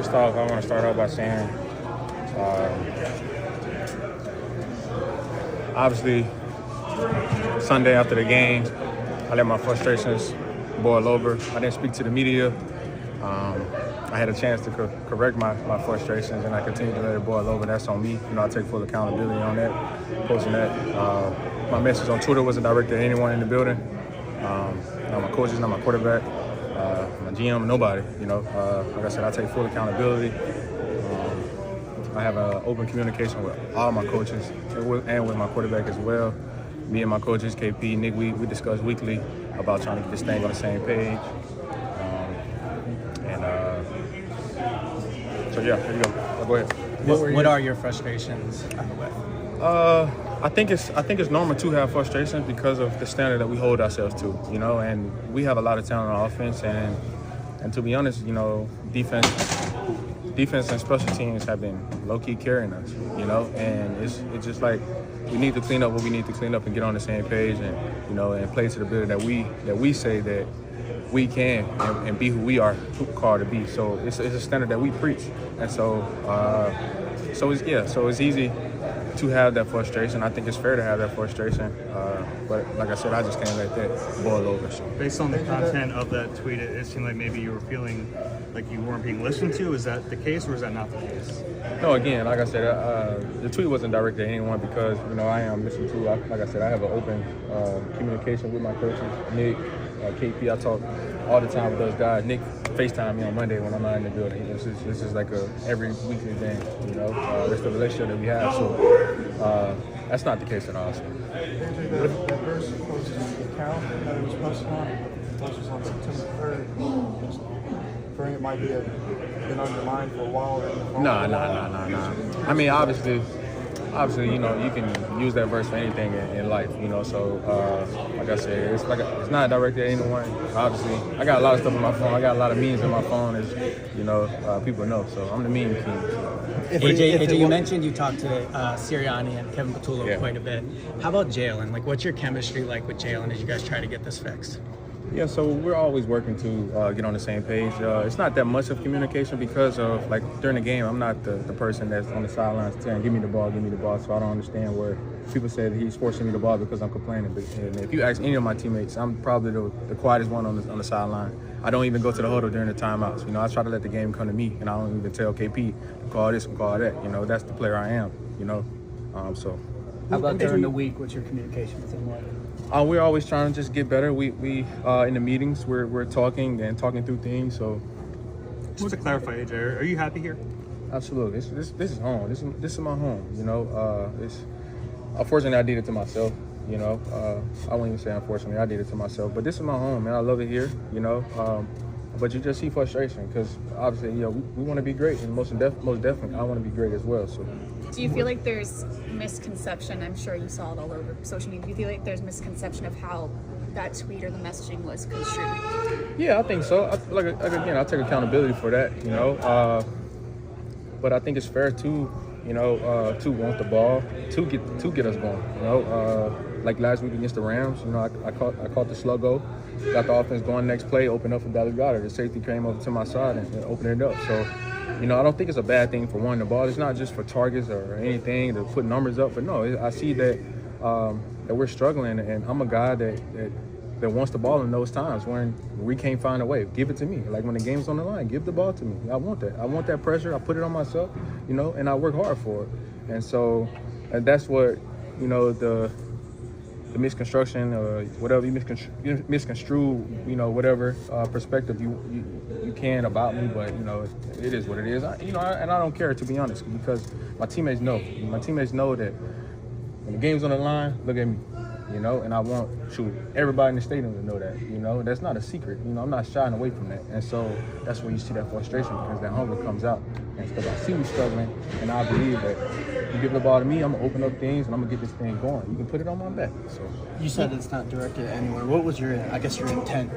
First off, I want to start off by saying, obviously, Sunday after the game, I let my frustrations boil over. I didn't speak to the media. I had a chance to correct my frustrations, and I continued to let it boil over. That's on me. I take full accountability on that, posting that. My message on Twitter wasn't directed at anyone in the building. Not my coaches, not my quarterback, my GM, nobody. Like I said, I take full accountability. I have an open communication with all my coaches and with my quarterback as well. Me and my coaches, KP, Nick, we discuss weekly about trying to get this thing on the same page. So yeah, there you go. Go ahead. What are your frustrations with? I think it's normal to have frustrations because of the standard that we hold ourselves to, and we have a lot of talent on offense, and to be honest, defense and special teams have been low-key carrying us, and it's just like we need to clean up what we need to clean up and get on the same page and play to the ability that we say that we can and be who we are called to be. So it's a standard that we preach, and so it's easy to have that frustration. I think it's fair to have that frustration, but like I said, I just can't let that boil over. So. Based on the content of that tweet, it seemed like maybe you were feeling like you weren't being listened to. Is that the case, or is that not the case? No, again, like I said, the tweet wasn't directed at anyone because I am listened to. Like I said, I have an open communication with my coaches, Nick, KP. I talk all the time with those guys. Nick FaceTime me on Monday when I'm not in the building. This is like a every weekly thing, it's the relationship that we have. So that's not the case at all. So. The first posted account that it was posted on September 3rd. Just fearing it might been on your mind for a while. No. I mean, obviously, you can use that verse for anything in life, So, like I said, it's not directed at anyone. Obviously, I got a lot of stuff on my phone. I got a lot of memes on my phone, as people know. So I'm the meme king. AJ, you mentioned you talked to Sirianni and Kevin Patullo quite a bit. How about Jalen? What's your chemistry like with Jalen as you guys try to get this fixed? Yeah, so we're always working to get on the same page. It's not that much of communication because of, during the game, I'm not the person that's on the sidelines saying, give me the ball, so I don't understand where people say that he's forcing me the ball because I'm complaining. And if you ask any of my teammates, I'm probably the quietest one on the sideline. I don't even go to the huddle during the timeouts. I try to let the game come to me, and I don't even tell KP, call this and call that. That's the player I am, so. How about during the week? What's your communication with him like? We're always trying to just get better. We in the meetings we're talking through things. So just to clarify, AJ, are you happy here? Absolutely. This is home. This is my home. It's unfortunately I did it to myself. I won't even say unfortunately I did it to myself, but this is my home, man. I love it here. But you just see frustration because obviously we want to be great, and most definitely I want to be great as well. So. Do you feel like there's misconception? I'm sure you saw it all over social media. Do you feel like there's misconception of how that tweet or the messaging was construed? Yeah, I think so. Again, I take accountability for that, But I think it's fair to want the ball, to get us going. Like last week against the Rams, I caught the sluggo, got the offense going next play, opened up for Dallas Goedert. The safety came over to my side and opened it up. So. I don't think it's a bad thing for wanting the ball. It's not just for targets or anything to put numbers up. But no, I see that we're struggling, and I'm a guy that wants the ball in those times when we can't find a way. Give it to me. Like when the game's on the line, give the ball to me. I want that. I want that pressure. I put it on myself, and I work hard for it. And so that's what, the misconstruction or whatever you misconstrue, whatever perspective you can about me, but it is what it is. And I don't care, to be honest, because my teammates know. My teammates know that when the game's on the line, look at me, and I want everybody in the stadium to know that, that's not a secret. I'm not shying away from that, and so that's when you see that frustration because that hunger comes out, and because I see you struggling, and I believe that. You give the ball to me, I'm gonna open up things and I'm gonna get this thing going. You can put it on my back. So you said it's not directed at anyone. What was your intent